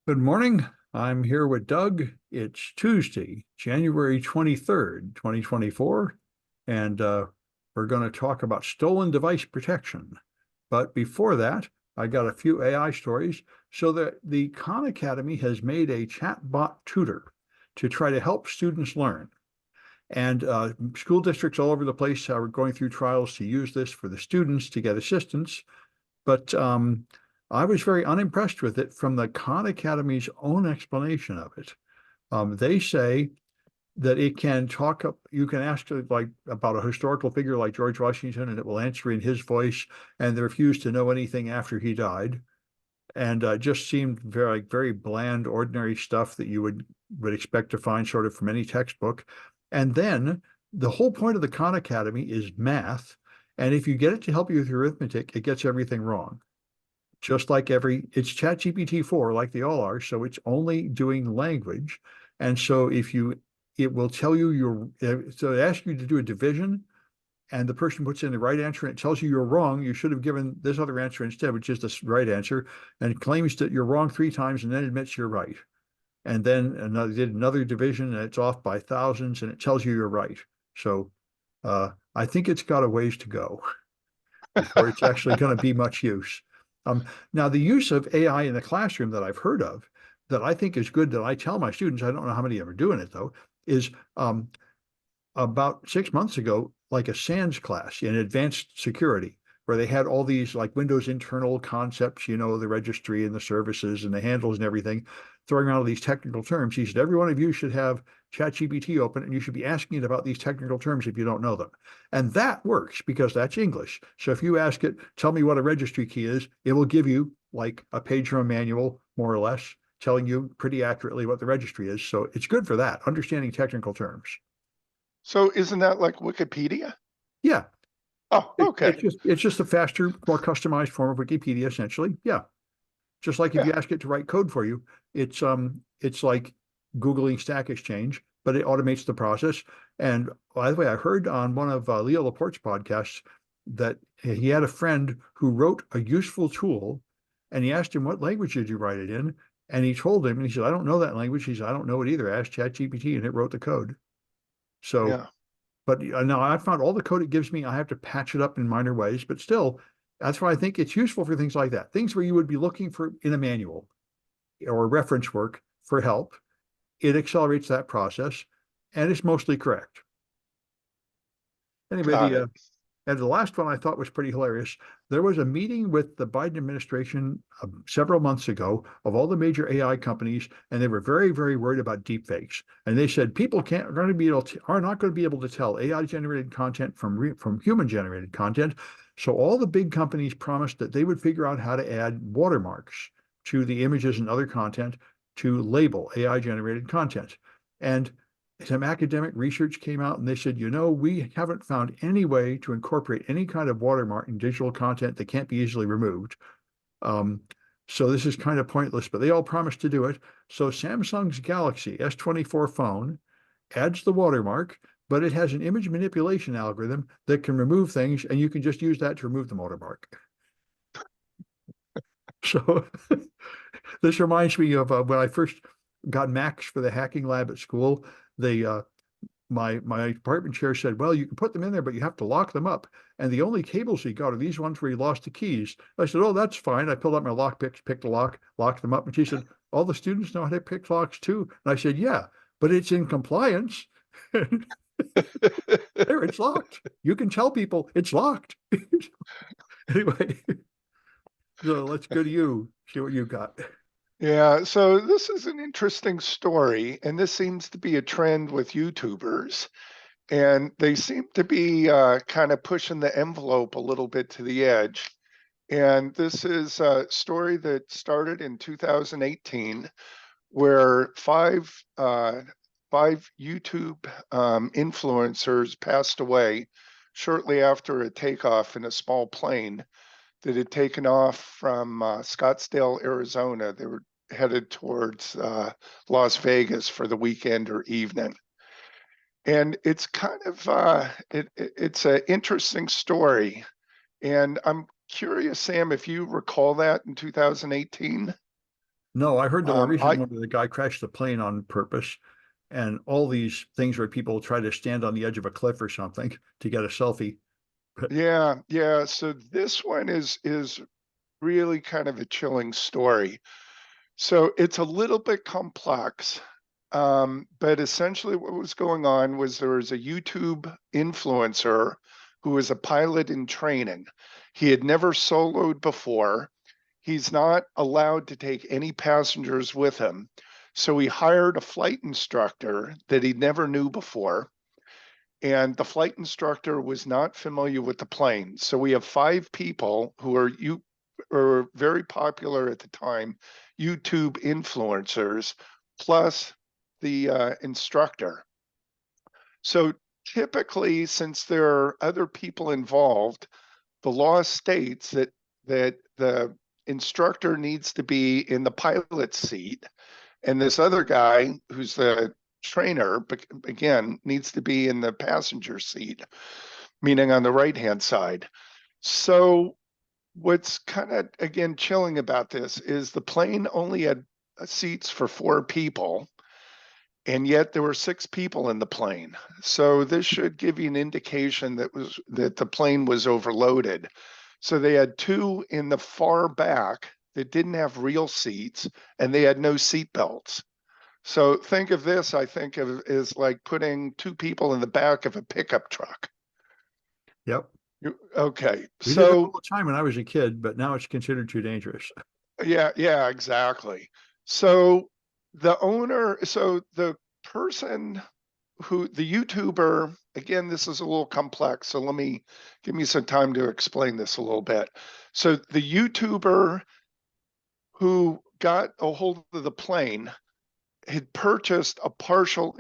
Good morning. I'm here with Doug. It's Tuesday, January 23rd, 2024, and we're going to talk about stolen device protection. But before that, I got a few AI stories. So the Khan Academy has made a chatbot tutor to try to help students learn. And school districts all over the place are going through trials to use this for the students to get assistance. But I was very unimpressed with it from the Khan Academy's own explanation of it. They say that it can talk up, you can ask it like about a historical figure like George Washington, and it will answer in his voice, and they refuse to know anything after he died. And just seemed very bland, ordinary stuff that you would expect to find sort of from any textbook. And then the whole point of the Khan Academy is math. And if you get it to help you with arithmetic, it gets everything wrong. Just like it's ChatGPT 4, like they all are. So it's only doing language. And so it will tell you so it asks you to do a division, and the person puts in the right answer and it tells you you're wrong. You should have given this other answer instead, which is the right answer, and it claims that you're wrong 3 times and then admits you're right. And then did another division and it's off by thousands and it tells you you're right. So I think it's got a ways to go before it's actually going to be much use. Now, the use of AI in the classroom that I've heard of that I think is good, that I tell my students, I don't know how many are doing it though, is about 6 months ago, like a SANS class in advanced security, where they had all these like Windows internal concepts, the registry and the services and the handles and everything, throwing around all these technical terms. He said, every one of you should have ChatGPT open and you should be asking it about these technical terms if you don't know them. And that works because that's English. So if you ask it, tell me what a registry key is, it will give you like a page from a manual, more or less, telling you pretty accurately what the registry is. So it's good for that, understanding technical terms. So isn't that like Wikipedia? Yeah, Oh, okay. it's just a faster, more customized form of Wikipedia, essentially. Yeah, just like if you Yeah. ask it to write code for you, it's like Googling Stack Exchange, but it automates the process. And by the way, I heard on one of Leo Laporte's podcasts that he had a friend who wrote a useful tool, and he asked him, "What language did you write it in?" And he told him, and he said, "I don't know that language." He said, "I don't know it either. Ask ChatGPT," and it wrote the code. So Yeah. but now I found all the code it gives me, I have to patch it up in minor ways, but still, that's why I think it's useful for things like that. Things where you would be looking for in a manual or reference work for help. It accelerates that process and it's mostly correct. Anyway, Got it. and the last one I thought was pretty hilarious. There was a meeting with the Biden administration several months ago of all the major AI companies, and they were very worried about deepfakes. And they said people are not going to be able to tell AI generated content from human generated content. So all the big companies promised that they would figure out how to add watermarks to the images and other content to label AI generated content. And some academic research came out and they said, we haven't found any way to incorporate any kind of watermark in digital content that can't be easily removed. Um, so this is kind of pointless, but they all promised to do it. So Samsung's Galaxy S24 phone adds the watermark, but it has an image manipulation algorithm that can remove things, and you can just use that to remove the watermark. So this reminds me of when I first got Macs for the hacking lab at school. They my department chair said, "Well, you can put them in there, but you have to lock them up. And the only cables he got are these ones where he lost the keys." I said, "Oh, that's fine." I pulled out my lock picks, picked a lock, locked them up. And she said, "All the students know how to pick locks too." And I said, "Yeah, but it's in compliance." There, it's locked. You can tell people it's locked. Anyway, so let's go to you. See what you got. Yeah. So this is an interesting story, and this seems to be a trend with YouTubers. And they seem to be kind of pushing the envelope a little bit to the edge. And this is a story that started in 2018, where five YouTube influencers passed away shortly after a takeoff in a small plane that had taken off from Scottsdale, Arizona. They were headed towards Las Vegas for the weekend or evening. And it's kind of it's an interesting story. And I'm curious, Sam, if you recall that in 2018. No, I heard the more recent I one where the guy crashed the plane on purpose, and all these things where people try to stand on the edge of a cliff or something to get a selfie. But yeah. So this one is really kind of a chilling story. So it's a little bit complex. But essentially what was going on was there was a YouTube influencer who was a pilot in training. He had never soloed before. He's not allowed to take any passengers with him. So he hired a flight instructor that he never knew before. And the flight instructor was not familiar with the plane. So we have 5 people who are very popular at the time, YouTube influencers, plus the instructor. So typically, since there are other people involved, the law states that the instructor needs to be in the pilot seat, and this other guy who's the trainer, again, needs to be in the passenger seat, meaning on the right-hand side. So what's kind of, again, chilling about this is the plane only had seats for 4 people, and yet there were 6 people in the plane. So this should give you an indication that the plane was overloaded. So they had 2 in the far back that didn't have real seats, and they had no seat belts. So think of this, I think of is like putting 2 people in the back of a pickup truck. yep, Okay, we did that all so the time when I was a kid, but now it's considered too dangerous. yeah, exactly. So the person the YouTuber, again, this is a little complex, so give me some time to explain this a little bit. So the YouTuber who got a hold of the plane had purchased a partial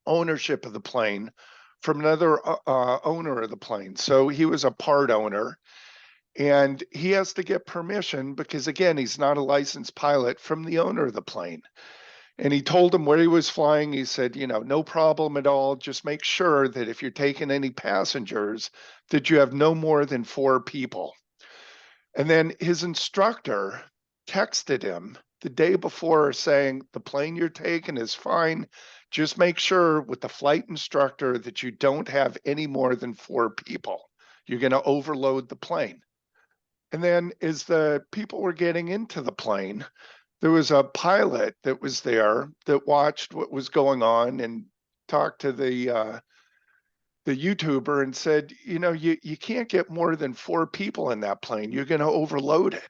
ownership of the plane from another owner of the plane. So he was a part owner, and he has to get permission because, again, he's not a licensed pilot from the owner of the plane. And he told him where he was flying. He said, no problem at all. Just make sure that if you're taking any passengers, that you have no more than 4 people. And then his instructor texted him the day before saying, the plane you're taking is fine. Just make sure with the flight instructor that you don't have any more than 4 people. You're going to overload the plane. And then as the people were getting into the plane, there was a pilot that was there that watched what was going on and talked to the YouTuber and said, you can't get more than 4 people in that plane. You're going to overload it,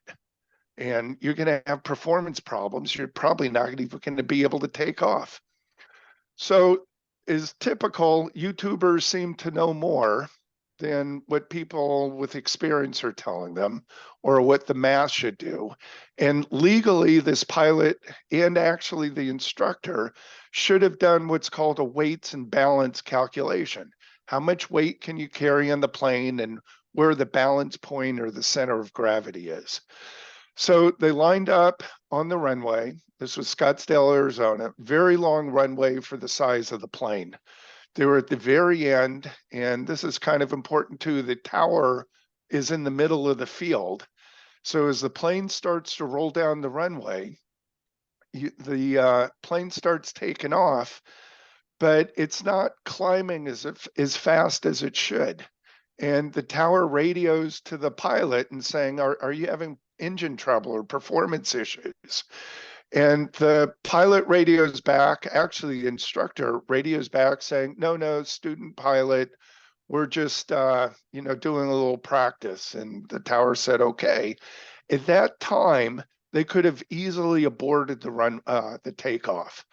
and you're going to have performance problems. You're probably not even going to be able to take off. So, as typical, YouTubers seem to know more than what people with experience are telling them or what the math should do. And legally, this pilot and actually the instructor should have done what's called a weights and balance calculation. How much weight can you carry on the plane and where the balance point or the center of gravity is. So they lined up on the runway. This was Scottsdale, Arizona, very long runway for the size of the plane. They were at the very end, and this is kind of important too. The tower is in the middle of the field. So as the plane starts to roll down the runway, the plane starts taking off, but it's not climbing as fast as it should. And the tower radios to the pilot and saying, are you having engine trouble or performance issues? And the pilot radios back, actually the instructor radios back saying, no, student pilot, we're just, doing a little practice. And the tower said, okay. At that time, they could have easily aborted the takeoff,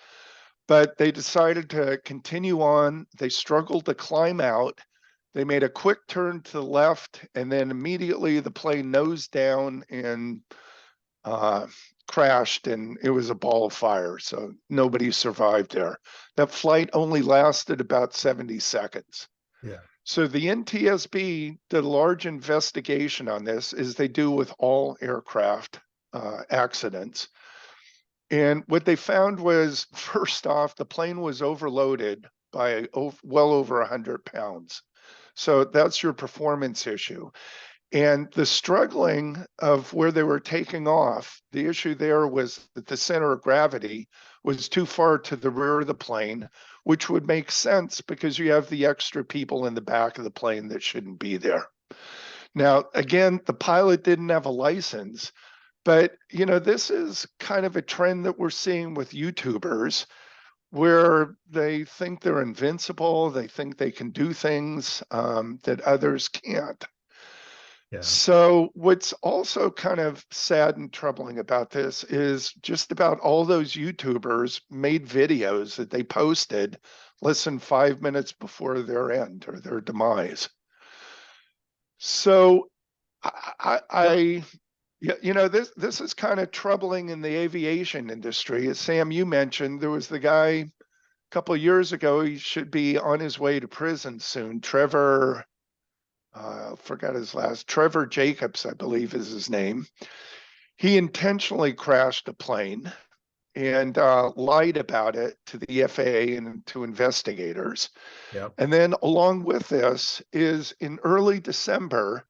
but they decided to continue on. They struggled to climb out. They made a quick turn to the left, and then immediately the plane nosed down and uh, crashed, and it was a ball of fire. So nobody survived there. That flight only lasted about 70 seconds. Yeah. So the NTSB did a large investigation on this, as they do with all aircraft accidents. And what they found was, first off, the plane was overloaded by well over 100 pounds. So that's your performance issue. And the struggling of where they were taking off, the issue there was that the center of gravity was too far to the rear of the plane, which would make sense because you have the extra people in the back of the plane that shouldn't be there. Now, again, the pilot didn't have a license, but this is kind of a trend that we're seeing with YouTubers where they think they're invincible, they think they can do things that others can't. Yeah. So, what's also kind of sad and troubling about this is just about all those YouTubers made videos that they posted less than 5 minutes before their end or their demise. So, Yep. yeah, this is kind of troubling in the aviation industry. As Sam, you mentioned, there was the guy a couple of years ago. He should be on his way to prison soon. Forgot his last. Trevor Jacobs, I believe, is his name. He intentionally crashed a plane and lied about it to the FAA and to investigators. Yep. And then, along with this, is in early December,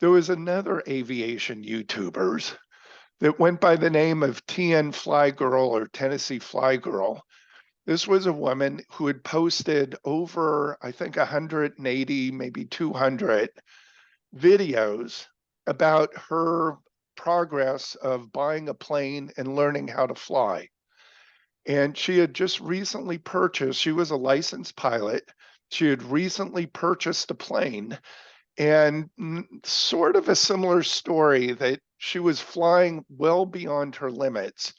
there was another aviation YouTubers that went by the name of TN Fly Girl or Tennessee Fly Girl. This was a woman who had posted over, I think, 180, maybe 200 videos about her progress of buying a plane and learning how to fly. And she had just recently purchased, she was a licensed pilot. She had recently purchased a plane and sort of a similar story that she was flying well beyond her limits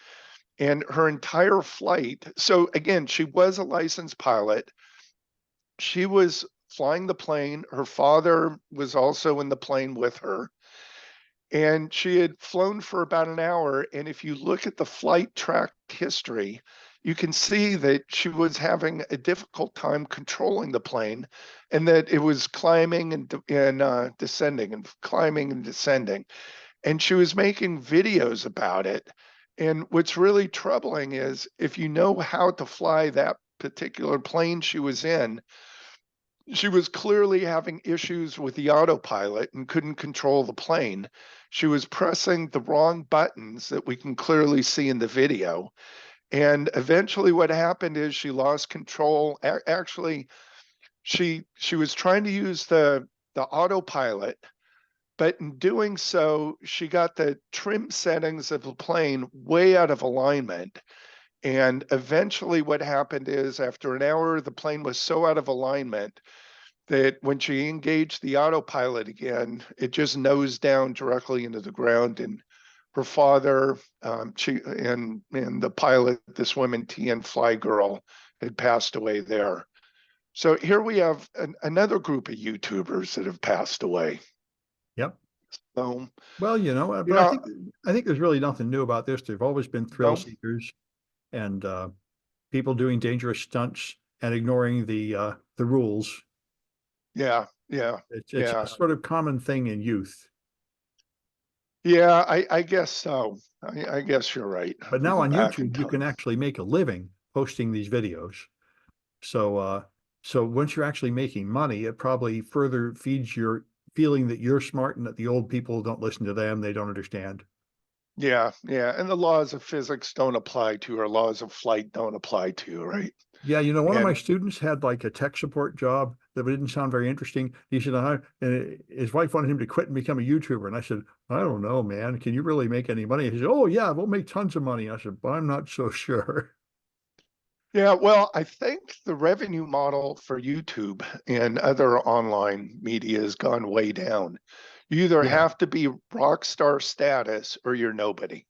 and her entire flight. So again, she was a licensed pilot. She was flying the plane. Her father was also in the plane with her. And she had flown for about an hour. And if you look at the flight track history, you can see that she was having a difficult time controlling the plane and that it was climbing and descending and climbing and descending. And she was making videos about it. And what's really troubling is if you know how to fly that particular plane she was in, she was clearly having issues with the autopilot and couldn't control the plane. She was pressing the wrong buttons that we can clearly see in the video. And eventually what happened is she lost control. Actually, she was trying to use the autopilot, but in doing so, she got the trim settings of the plane way out of alignment. And eventually, what happened is after an hour, the plane was so out of alignment that when she engaged the autopilot again, it just nosed down directly into the ground. And her father, and the pilot, this woman, TN Fly Girl, had passed away there. So here we have another group of YouTubers that have passed away. Yep. So, Well, you but know, I think there's really nothing new about this. There've always been thrill no, seekers and people doing dangerous stunts and ignoring the rules. yeah, yeah, It's a yeah, sort of common thing in youth. yeah. I guess so. I guess you're right. But We now go on back in YouTube, you can time. actually make a living posting these videos. So so once you're actually making money, it probably further feeds your feeling that you're smart and that the old people don't listen to them, they don't understand. Yeah, yeah. And the laws of physics don't apply to, or laws of flight don't apply to, right? Yeah, one of my And students had like a tech support job that didn't sound very interesting. He said, and his wife wanted him to quit and become a YouTuber. And I said, I don't know, man. Can you really make any money? He said, oh, yeah, we'll make tons of money. I said, but I'm not so sure. yeah, well, I think the revenue model for YouTube and other online media has gone way down. You either Yeah. have to be rock star status or you're nobody.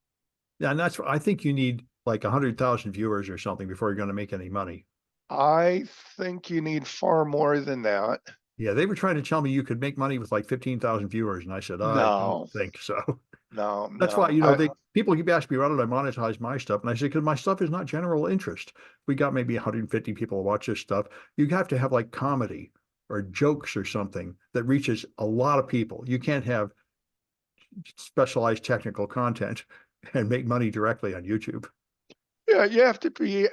Yeah. And that's what I think you need like 100,000 viewers or something before you're going to make any money. I think you need far more than that. Yeah. They were trying to tell me you could make money with like 15,000 viewers. And I said, I don't No, think so. no, That's why, no. I people keep asking me, why don't I monetize my stuff? And I say, because my stuff is not general interest. We got maybe 150 people to watch this stuff. You have to have like comedy or jokes or something that reaches a lot of people. You can't have specialized technical content and make money directly on YouTube. Yeah, you have to be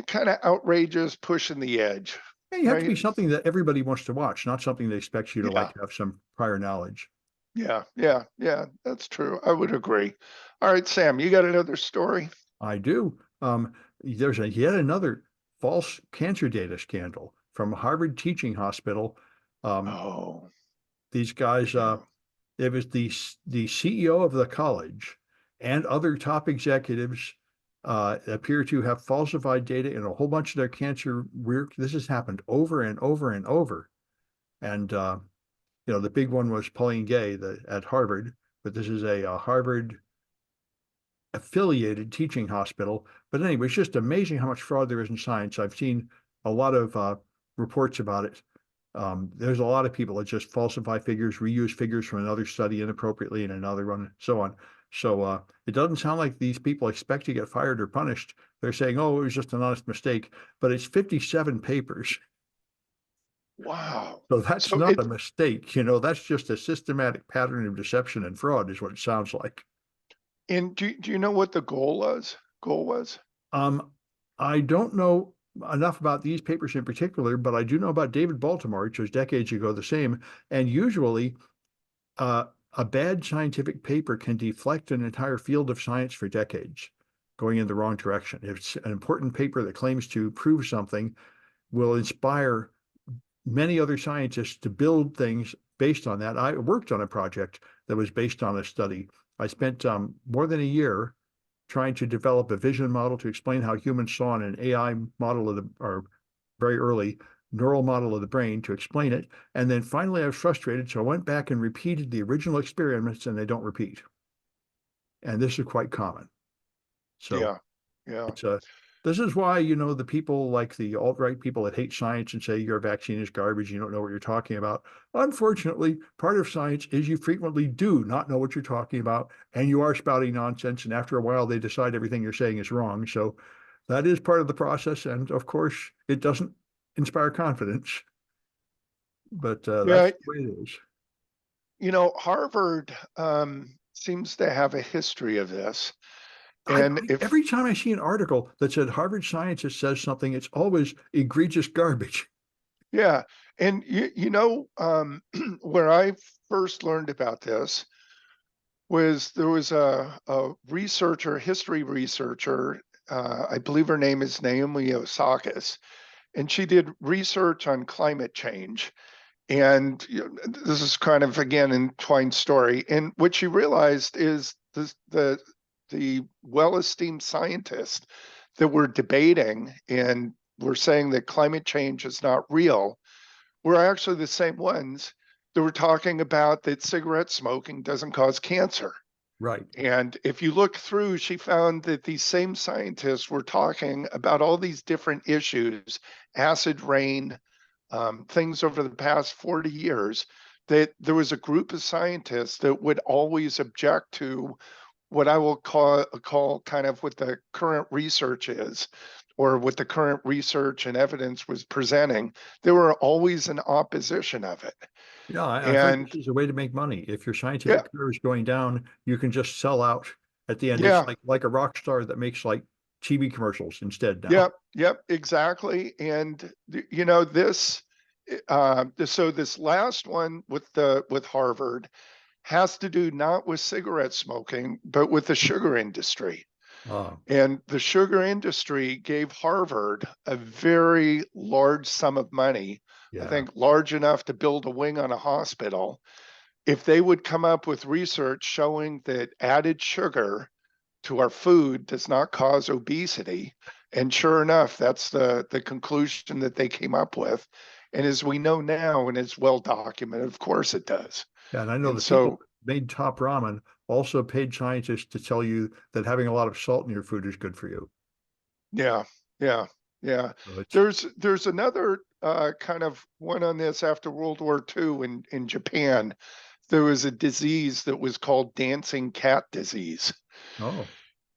kind of outrageous, pushing the edge, And you have to right? be something that everybody wants to watch, not something that expects you to Yeah. like have some prior knowledge. Yeah, yeah, yeah, that's true. I would agree. All right, Sam, you got another story? I do. There's yet another false cancer data scandal from Harvard Teaching Hospital. Um, Oh, these guys, yeah. it was the CEO of the college and other top executives appear to have falsified data in a whole bunch of their cancer work. This has happened over and over and over. And the big one was Pauline Gay at Harvard, but this is a Harvard affiliated teaching hospital. But anyway, it's just amazing how much fraud there is in science. I've seen a lot of reports about it. There's a lot of people that just falsify figures, reuse figures from another study inappropriately in another one, so on. So it doesn't sound like these people expect to get fired or punished. They're saying, "Oh, it was just an honest mistake," but it's 57 papers, Wow. so that's So not a it mistake. That's just a systematic pattern of deception and fraud, is what it sounds like. and do you know what the goal was? Goal was? Um, I don't know enough about these papers in particular, but I do know about David Baltimore, which was decades ago the same. And usually, uh, a bad scientific paper can deflect an entire field of science for decades, going in the wrong direction. If it's an important paper that claims to prove something, will inspire many other scientists to build things based on that. I worked on a project that was based on a study. I spent more than a year trying to develop a vision model to explain how humans saw in an AI model of the, or very early neural model of the brain to explain it. And then finally I was frustrated. So I went back and repeated the original experiments and they don't repeat. And this is quite common. So Yeah. Yeah. it's this is why, the people like the alt-right people that hate science and say your vaccine is garbage, you don't know what you're talking about. Unfortunately, part of science is you frequently do not know what you're talking about and you are spouting nonsense. And after a while, they decide everything you're saying is wrong. So that is part of the process. And of course, it doesn't inspire confidence, but that's Yeah. the way it is. Harvard seems to have a history of this. I, And if, every time I see an article that said Harvard scientist says something, it's always egregious garbage. yeah, and where I first learned about this was there was a researcher, history researcher, I believe her name is Naomi Osakis, and she did research on climate change. And this is kind of again entwined story. And what she realized is the well-esteemed scientists that were debating and were saying that climate change is not real were actually the same ones that were talking about that cigarette smoking doesn't cause cancer. Right. And if you look through, she found that these same scientists were talking about all these different issues, acid rain, things over the past 40 years, that there was a group of scientists that would always object to what I will call kind of what the current research is, or what the current research and evidence was presenting. They were always in opposition of it. Yeah, I've heard this And is a way to make money. If your yeah, scientific career is going down, you can just sell out at the end. It's yeah, like a rock star that makes like TV commercials instead now. yep, yep, exactly. And so this last one with Harvard has to do not with cigarette smoking, but with the sugar industry. Uh, And the sugar industry gave Harvard a very large sum of money, I yeah. think large enough to build a wing on a hospital, if they would come up with research showing that added sugar to our food does not cause obesity. And sure enough, that's the conclusion that they came up with. And as we know now, and it's well documented, of course it does. Yeah, and I know And the people so, that made top ramen also paid scientists to tell you that having a lot of salt in your food is good for you. yeah, yeah, yeah. So it's There's another kind of one on this after World War II in Japan. There was a disease that was called dancing cat disease. oh,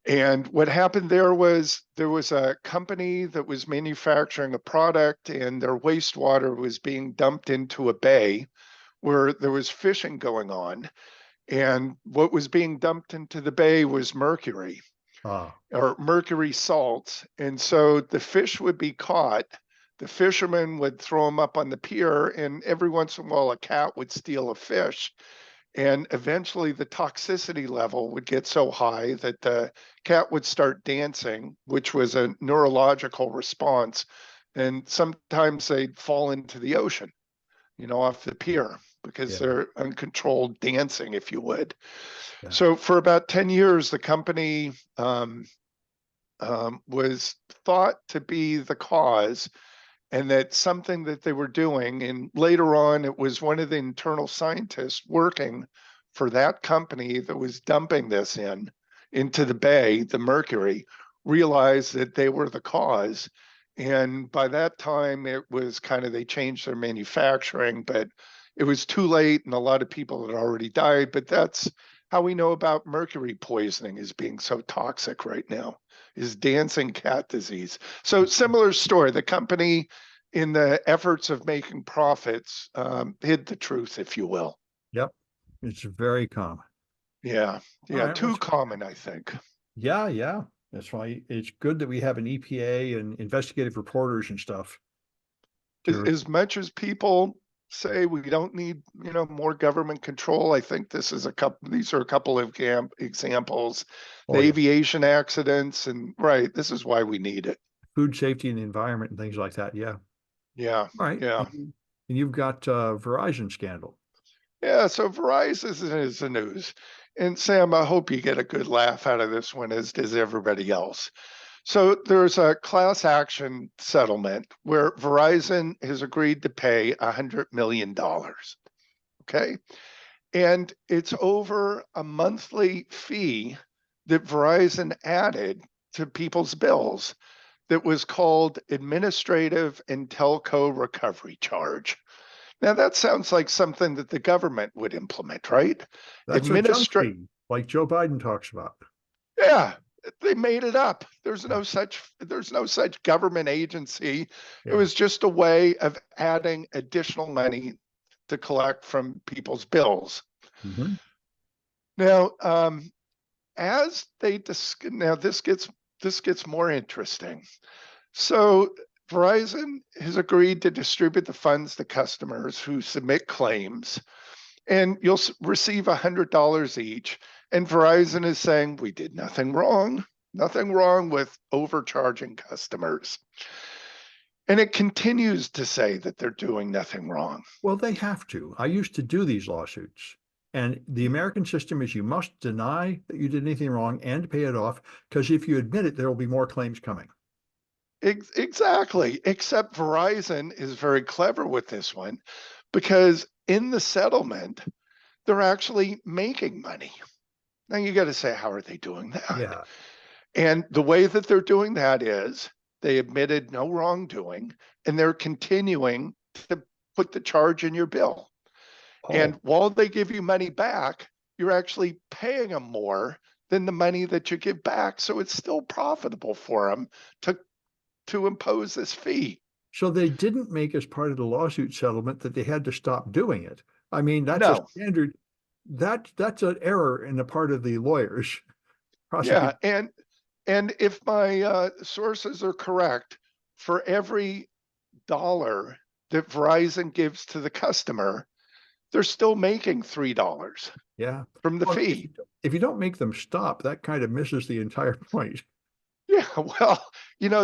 And what happened there was a company that was manufacturing a product and their wastewater was being dumped into a bay where there was fishing going on. And what was being dumped into the bay was mercury ah, or mercury salts. And so the fish would be caught. The fishermen would throw them up on the pier, and every once in a while, a cat would steal a fish. And eventually the toxicity level would get so high that the cat would start dancing, which was a neurological response. And sometimes they'd fall into the ocean, off the pier because Yeah. they're uncontrolled dancing, if you would. Yeah. So for about 10 years, the company was thought to be the cause, and that something that they were doing, and later on it was one of the internal scientists working for that company that was dumping this into the bay, the mercury, realized that they were the cause. And by that time it was kind of, they changed their manufacturing, but it was too late and a lot of people had already died. But that's how we know about mercury poisoning as being so toxic right now, is dancing cat disease. So similar story, the company, in the efforts of making profits, hid the truth, if you will. Yep. It's very common. Yeah, All yeah, right. Well, too common, I think. yeah, yeah. That's why it's good that we have an EPA and investigative reporters and stuff to, As much as people say we don't need, more government control, I think these are a couple of examples. The oh yeah, aviation accidents, and right, this is why we need it. food safety and the environment and things like that. Yeah. Yeah, All right. yeah. And you've got Verizon scandal. Yeah, so Verizon is the news. And Sam, I hope you get a good laugh out of this one, as does everybody else. So there's a class action settlement where Verizon has agreed to pay $100 million. Okay. And it's over a monthly fee that Verizon added to people's bills that was called administrative and telco recovery charge. Now that sounds like something that the government would implement, right? That's a junk Administra fee, like Joe Biden talks about. Yeah, they made it up. Yeah. There's no such government agency. It Yeah. was just a way of adding additional money to collect from people's bills. Mhm. Now, as they now this gets more interesting. So Verizon has agreed to distribute the funds to customers who submit claims, and you'll receive $100 each. And Verizon is saying we did nothing wrong with overcharging customers. And it continues to say that they're doing nothing wrong. Well, they have to. I used to do these lawsuits. And the American system is you must deny that you did anything wrong and pay it off, because if you admit it, there will be more claims coming. Exactly. Except Verizon is very clever with this one, because in the settlement, they're actually making money. Now you got to say, how are they doing that? Yeah. And the way that they're doing that is they admitted no wrongdoing, and they're continuing to put the charge in your bill. And Oh, while they give you money back, you're actually paying them more than the money that you give back. So it's still profitable for them to impose this fee. so they didn't make as part of the lawsuit settlement that they had to stop doing it. I mean, that's a No. standard. That's an error in the part of the lawyers Yeah. prosecuting. And if my sources are correct, for every dollar that Verizon gives to the customer, they're still making $3 Yeah. from the Well, fee. if you don't make them stop, that kind of misses the entire point. Yeah, well,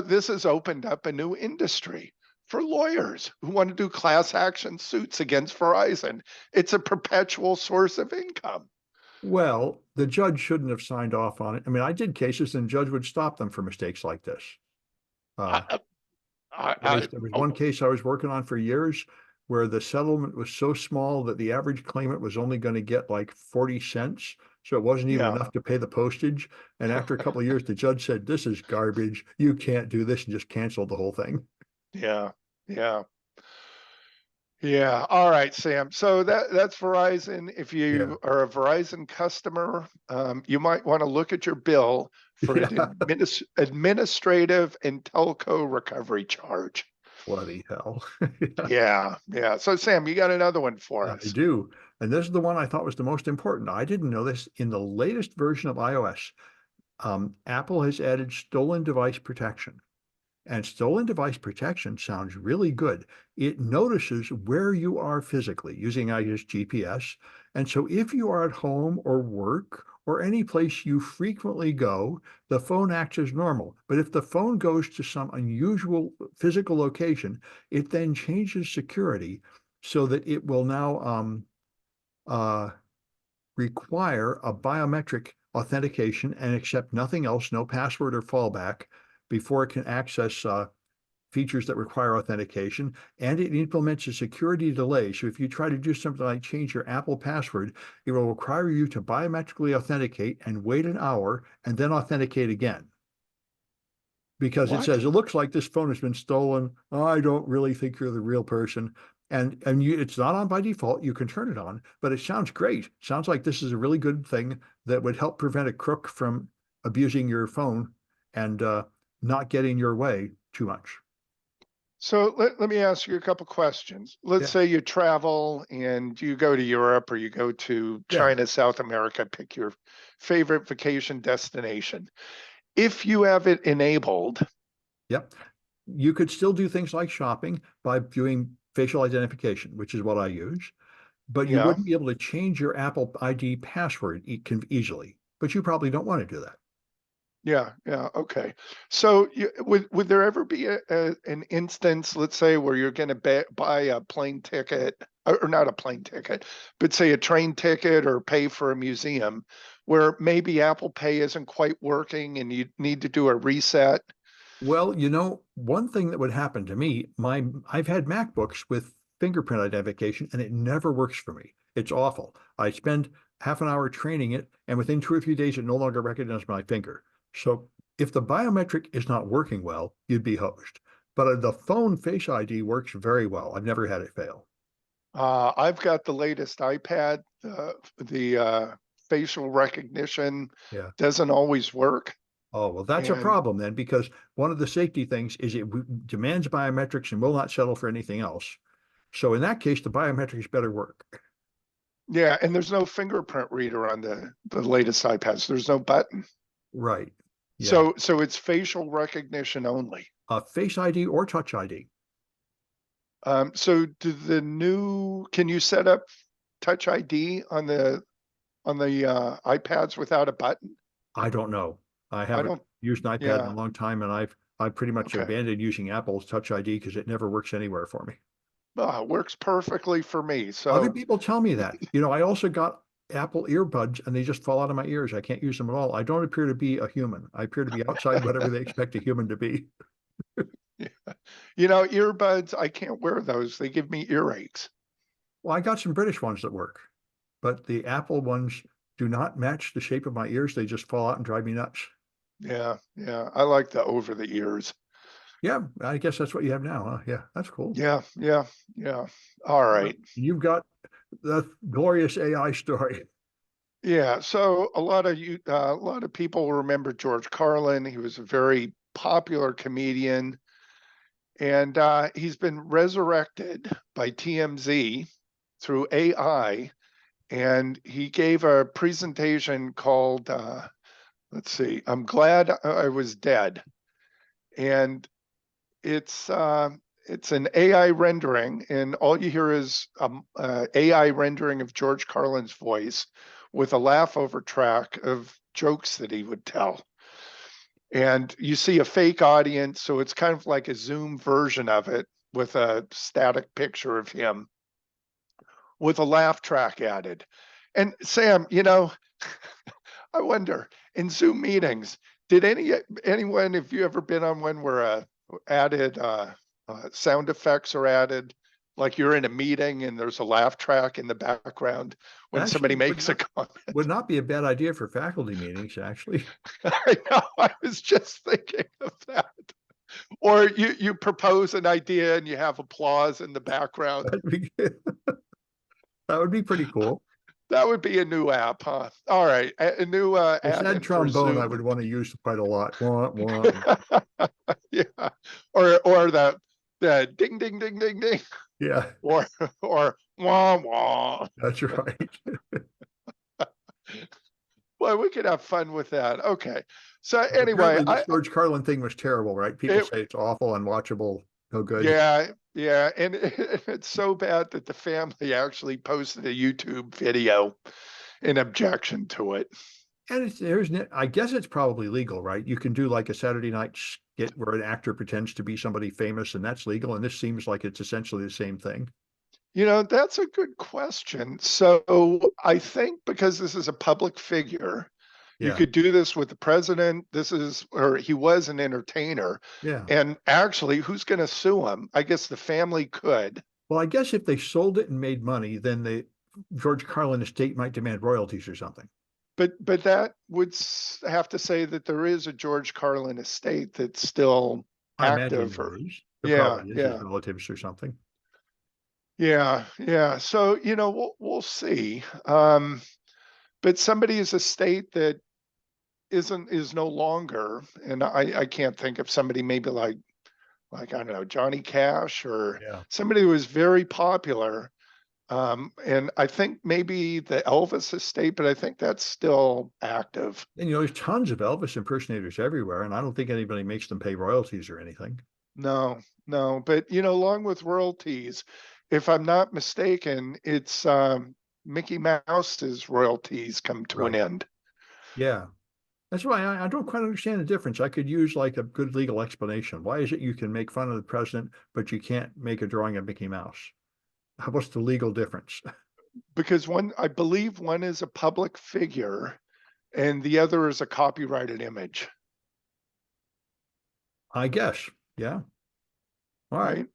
this has opened up a new industry for lawyers who want to do class action suits against Verizon. It's a perpetual source of income. Well, the judge shouldn't have signed off on it. I mean, I did cases and the judge would stop them for mistakes like this. Uh, I, I, I, there was one oh, case I was working on for years where the settlement was so small that the average claimant was only going to get like 40 cents. So it wasn't even yeah, enough to pay the postage. And after a couple of years, the judge said, "This is garbage. You can't do this," and just canceled the whole thing. yeah, yeah. Yeah. All right, Sam. So that's Verizon. If Yeah. you are a Verizon customer, you might want to look at your bill for an Yeah. administrative and telco recovery charge. Bloody hell. Yeah, Yeah. Yeah. So Sam, you got another one for I us. do. And this is the one I thought was the most important. I didn't know this. In the latest version of iOS, Apple has added stolen device protection. And stolen device protection sounds really good. It notices where you are physically using, I guess, GPS. And so if you are at home or work or any place you frequently go, the phone acts as normal. But if the phone goes to some unusual physical location, it then changes security so that it will now uh, require a biometric authentication and accept nothing else, no password or fallback, before it can access features that require authentication. And it implements a security delay. So if you try to do something like change your Apple password, it will require you to biometrically authenticate and wait an hour and then authenticate again. Because it What? says, it looks like this phone has been stolen. I don't really think you're the real person. And it's not on by default. You can turn it on, but it sounds great. Sounds like this is a really good thing that would help prevent a crook from abusing your phone and not getting your way too much. So let me ask you a couple questions. Let's Yeah. say you travel and you go to Europe or you go to Yeah. China, South America, pick your favorite vacation destination. If you have it enabled, Yep. You could still do things like shopping by doing facial identification, which is what I use, but you yeah, wouldn't be able to change your Apple ID password easily. But you probably don't want to do that. yeah, okay. So would there ever be an instance, let's say, where you're going to buy a plane ticket, or not a plane ticket, but say a train ticket or pay for a museum, where maybe Apple Pay isn't quite working and you need to do a reset? Well, one thing that would happen to me, I've had MacBooks with fingerprint identification and it never works for me. It's awful. I spend half an hour training it, and within 2 or 3 days, it no longer recognizes my finger. So if the biometric is not working well, you'd be hosed. But the phone Face ID works very well. I've never had it fail. I've got the latest iPad. The facial recognition Yeah. doesn't always work. Oh, well, that's a And problem then, because one of the safety things is it demands biometrics and will not settle for anything else. So in that case, the biometrics better work. yeah, and there's no fingerprint reader on the latest iPads. There's no button. Right. Yeah. So it's facial recognition only. Face ID or Touch ID. So can you set up Touch ID on the iPads without a button? I don't know. I I haven't don't, used an iPad in a yeah, long time, and I've pretty much okay. abandoned using Apple's Touch ID because it never works anywhere for me. It works perfectly for me. Other So people tell me that. I also got Apple earbuds and they just fall out of my ears. I can't use them at all. I don't appear to be a human. I appear to be outside whatever they expect a human to be. yeah. Earbuds, I can't wear those. They give me earaches. Well, I got some British ones that work, but the Apple ones do not match the shape of my ears. They just fall out and drive me nuts. Yeah. I like the over the ears. Yeah, I guess that's what you have now, huh? Yeah, that's cool. Yeah. All right. You've got the glorious AI story. Yeah. So a lot of people remember George Carlin. He was a very popular comedian, and he's been resurrected by TMZ through AI. And he gave a presentation called, let's see, I'm glad I was dead. And it's an AI rendering, and all you hear is AI rendering of George Carlin's voice with a laugh over track of jokes that he would tell. And you see a fake audience, so it's kind of like a Zoom version of it with a static picture of him with a laugh track added. And Sam, I wonder in Zoom meetings, did anyone, have you ever been on one where added sound effects are added? Like you're in a meeting and there's a laugh track in the background when somebody Actually, makes a comment. would not be a bad idea for faculty meetings, actually. I know, I was just thinking of that. Or you propose an idea and you have applause in the background. That'd be, that would be pretty cool. That would be a new app, huh? All right, a new The sad add-in for trombone I Zoom. would want to use quite a lot. Wah, wah. Yeah, or the ding ding ding ding ding, Yeah, or or wah wah. that's right. Well, we could have fun with that. Okay. So anyway, Apparently this George Carlin thing was terrible, right? People it, say it's awful, unwatchable, no good. yeah, yeah, and it's so bad that the family actually posted a YouTube video in objection to it. And I guess it's probably legal, right? You can do like a Saturday night skit where an actor pretends to be somebody famous, and that's legal. And this seems like it's essentially the same thing. That's a good question. So I think because this is a public figure, you Yeah. could do this with the president. Or he was an entertainer. Yeah. And actually, who's going to sue him? I guess the family could. Well, I guess if they sold it and made money, then the George Carlin estate might demand royalties or something. But that would have to say that there is a George Carlin estate that's still I imagine active, there or is. There yeah, probably is his yeah, relatives or something. yeah, yeah. So, we'll see. But somebody's estate that is no longer, and I can't think of somebody, maybe like I don't know, Johnny Cash, or Yeah. somebody who was very popular. And I think maybe the Elvis estate, but I think that's still active. And there's tons of Elvis impersonators everywhere, and I don't think anybody makes them pay royalties or anything. No, no, but along with royalties, if I'm not mistaken, it's Mickey Mouse's royalties come to an Right. end. Yeah. That's why I don't quite understand the difference. I could use like a good legal explanation. Why is it you can make fun of the president, but you can't make a drawing of Mickey Mouse? What's the legal difference? Because I believe one is a public figure and the other is a copyrighted image, I guess. Yeah. All right. right?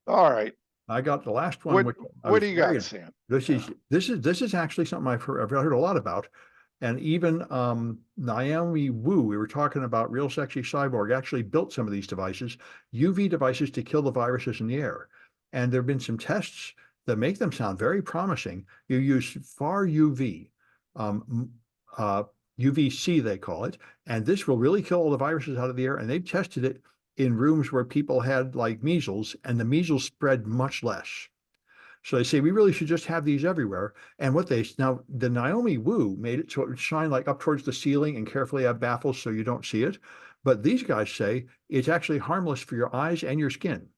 All right. I got the last one, What which I what was do you very got, interested. Sam? This Yeah. is this is actually something I've heard a lot about. And even Naomi Wu, we were talking about Real Sexy Cyborg, actually built some of these devices, UV devices to kill the viruses in the air. And there have been some tests that make them sound very promising. You use far UV, um, uh, UVC they call it, and this will really kill all the viruses out of the air. And they've tested it in rooms where people had like measles, and the measles spread much less. So they say we really should just have these everywhere. And what they now the Naomi Wu made it so it would shine like up towards the ceiling and carefully have baffles so you don't see it. But these guys say it's actually harmless for your eyes and your skin.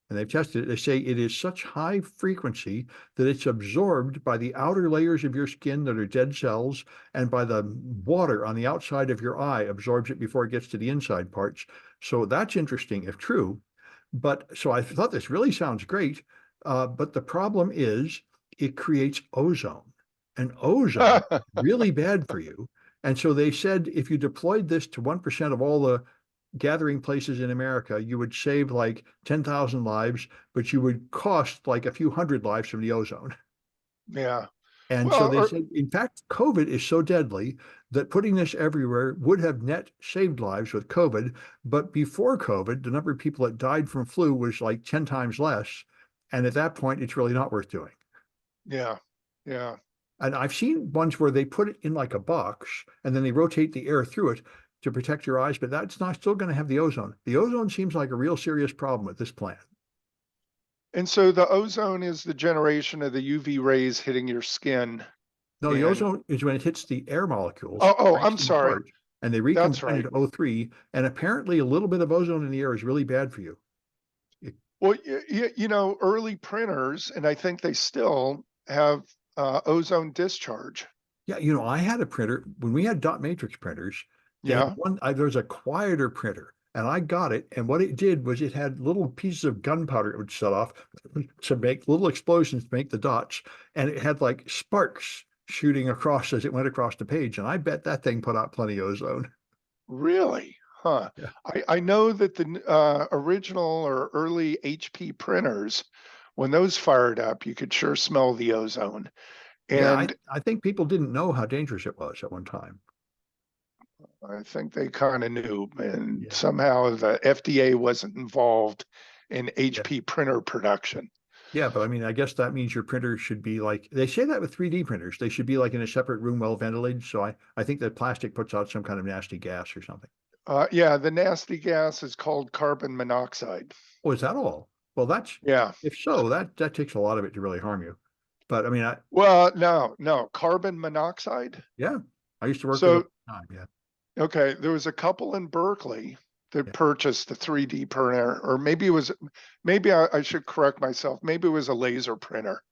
And they've tested it. They say it is such high frequency that it's absorbed by the outer layers of your skin that are dead cells, and by the water on the outside of your eye absorbs it before it gets to the inside parts. So that's interesting if true. But so I thought this really sounds great. But the problem is it creates ozone, and ozone really bad for you. And so they said if you deployed this to 1% of all the gathering places in America, you would save like 10,000 lives, but you would cost like a few hundred lives from the ozone. Yeah. And so Well, they said, in fact, COVID is so deadly that putting this everywhere would have net saved lives with COVID. But before COVID, the number of people that died from flu was like 10 times less. And at that point, it's really not worth doing. yeah. Yeah. And I've seen ones where they put it in like a box and then they rotate the air through it to protect your eyes, but that's not still going to have the ozone. The ozone seems like a real serious problem with this plan. And so the ozone is the generation of the UV rays hitting your skin. No, the And ozone is when it hits the air molecules, oh, breaks I'm them sorry. apart, and they That's recombine right. into O3. And apparently, a little bit of ozone in the air is really bad for you. Well, early printers, and I think they still have ozone discharge. Yeah, I had a printer when we had dot matrix printers. They had Yeah. there was a quieter printer, and I got it. And what it did was it had little pieces of gunpowder it would set off to make little explosions to make the dots, and it had like sparks shooting across as it went across the page. And I bet that thing put out plenty of ozone. Really? Huh. Yeah. I know that the original or early HP printers, when those fired up, you could sure smell the ozone. Yeah, I, And I think people didn't know how dangerous it was at one time. I think they kind of knew, and Yeah. somehow the FDA wasn't involved in Yeah. HP printer production. Yeah, but I mean, I guess that means your printer should be like they say that with 3D printers. They should be like in a separate room, well ventilated. So I think that plastic puts out some kind of nasty gas or something. Yeah, the nasty gas is called carbon monoxide. Oh, is that all? Well, that's Yeah. if so, that takes a lot of it to really harm you. But I mean, Well, no, carbon monoxide. yeah, I used to work with them So, all the time. Yeah. okay, there was a couple in Berkeley that Yeah. purchased the 3D printer, or maybe I should correct myself. Maybe it was a laser printer.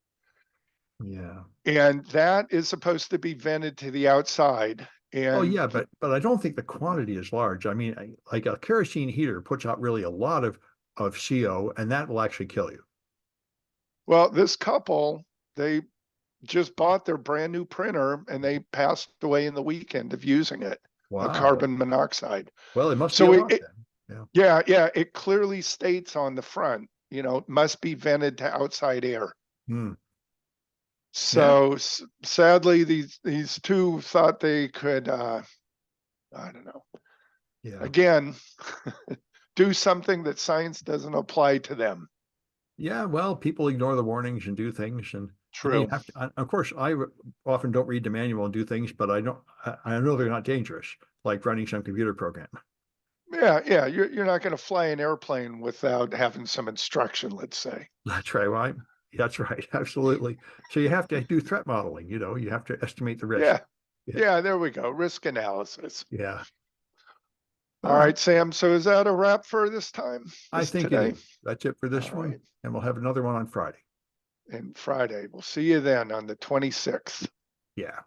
Yeah. And that is supposed to be vented to the outside. Oh And yeah, but I don't think the quantity is large. I mean, like a kerosene heater puts out really a lot of CO, and that will actually kill you. well, this couple, they just bought their brand new printer and they passed away in the weekend of using it, Wow. carbon monoxide. Well, it must be a So lot then. Yeah. yeah, it clearly states on the front, must be vented to outside air. Hmm. Yeah. So sadly, these two thought they could, I don't know, Yeah. again, do something that science doesn't apply to them. Yeah. Well, people ignore the warnings and do things, and then you True. have to. Of course, often don't read the manual and do things, but I don't. I know they're not dangerous, like running some computer program. Yeah. You're not going to fly an airplane without having some instruction, let's say. That's right. Right. That's right. Absolutely. So you have to do threat modeling. You have to estimate the risk. Yeah. Yeah. Yeah, there we go. Risk analysis. Yeah. All All right. right, Sam. So is that a wrap for this time? I This think it today? is. That's it for All this one, right. and we'll have another one on Friday. And Friday. We'll see you then on the 26th. Yeah.